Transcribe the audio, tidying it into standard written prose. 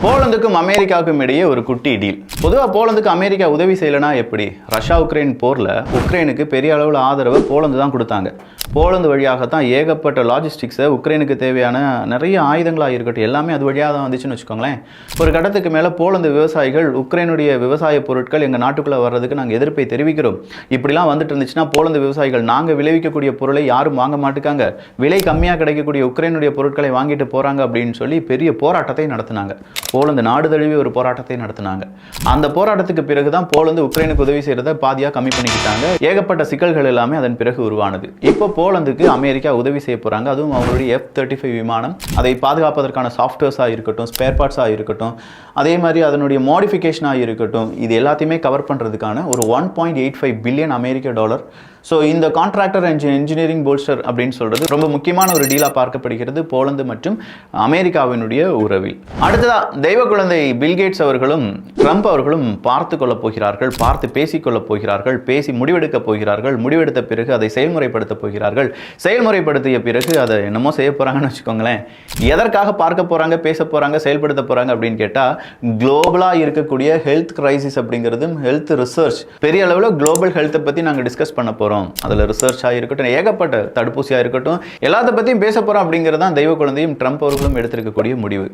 போலந்துக்கும் அமெரிக்காவுக்கும் இடையே ஒரு குட்டி டீல். பொதுவாக போலந்துக்கு அமெரிக்கா உதவி செய்யலைனா எப்படி? ரஷ்யா உக்ரைன் போரில் உக்ரைனுக்கு பெரிய அளவில் ஆதரவை போலந்து தான் கொடுத்தாங்க. போலந்து வழியாகத்தான் ஏகப்பட்ட லாஜிஸ்டிக்ஸை உக்ரைனுக்கு தேவையான நிறைய ஆயுதங்களாக இருக்கட்டும் எல்லாமே அது வழியாக தான் வந்துச்சுன்னு வச்சுக்கோங்களேன். ஒரு கட்டத்துக்கு மேலே போலந்து விவசாயிகள் உக்ரைனுடைய விவசாய பொருட்கள் எங்கள் நாட்டுக்குள்ளே வர்றதுக்கு நாங்கள் எதிர்ப்பை தெரிவிக்கிறோம், இப்படிலாம் வந்துட்டு இருந்துச்சுன்னா போலந்து விவசாயிகள் நாங்கள் விளைவிக்கக்கூடிய பொருளை யாரும் வாங்க மாட்டுக்காங்க, விலை கம்மியாக கிடைக்கக்கூடிய உக்ரைனுடைய பொருட்களை வாங்கிட்டு போகிறாங்க அப்படின்னு சொல்லி பெரிய போராட்டத்தை நடத்தினாங்க. போலந்து நாடு தழுவிய ஒரு போராட்டத்தை நடத்தினாங்க. அந்த போராட்டத்துக்கு பிறகு தான் போலந்து உக்ரைனுக்கு உதவி செய்கிறத பாதியாக கம்மி பண்ணிக்கிட்டாங்க. ஏகப்பட்ட சிக்கல்கள் எல்லாமே அதன் பிறகு உருவானது. இப்போ போலந்துக்கு அமெரிக்கா உதவி செய்ய போகிறாங்க. அதுவும் அவங்களுடைய F-35 விமானம், அதை பாதுகாப்பதற்கான சாஃப்ட்வேர்ஸாக இருக்கட்டும், ஸ்பேர் பார்ட்ஸாக இருக்கட்டும், அதே மாதிரி அதனுடைய மாடிஃபிகேஷனாக இருக்கட்டும், இது எல்லாத்தையுமே கவர் பண்ணுறதுக்கான ஒரு $1.85 பில்லியன் அமெரிக்க டாலர். ஸோ இந்த கான்ட்ராக்டர் என்ஜினியரிங் போல்ஸ்டர் அப்படின்னு சொல்கிறது ரொம்ப முக்கியமான ஒரு டீலாக பார்க்கப்படுகிறது போலந்து மற்றும் அமெரிக்காவினுடைய உறவில். அடுத்ததாக தெய்வ குழந்தை பில்கேட்ஸ் அவர்களும் ட்ரம்ப் அவர்களும் பார்த்து கொள்ளப் போகிறார்கள், பார்த்து பேசிக்கொள்ளப் போகிறார்கள், பேசி முடிவெடுக்கப் போகிறார்கள். முடிவெடுத்த பிறகு அதை செயல்முறைப்படுத்த போகிறார்கள். செயல்முறைப்படுத்திய பிறகு அதை என்னமோ செய்ய போகிறாங்கன்னு வச்சுக்கோங்களேன். எதற்காக பார்க்க போகிறாங்க, பேச போகிறாங்க, செயல்படுத்த போகிறாங்க அப்படின்னு கேட்டால், குளோபலாக இருக்கக்கூடிய ஹெல்த் கிரைசிஸ் அப்படிங்கிறதும் ஹெல்த் ரிசர்ச் பெரிய அளவில் குளோபல் ஹெல்த்தை பற்றி நாங்கள் டிஸ்கஸ் பண்ண போகிறோம். அதில் ரிசர்ச்சாக இருக்கட்டும், ஏகப்பட்ட தடுப்பூசியாக இருக்கட்டும், எல்லாத்த பற்றியும் பேச போகிறோம் அப்படிங்கிறது தான் தெய்வ குழந்தையும் ட்ரம்ப் அவர்களும் எடுத்திருக்கக்கூடிய முடிவு.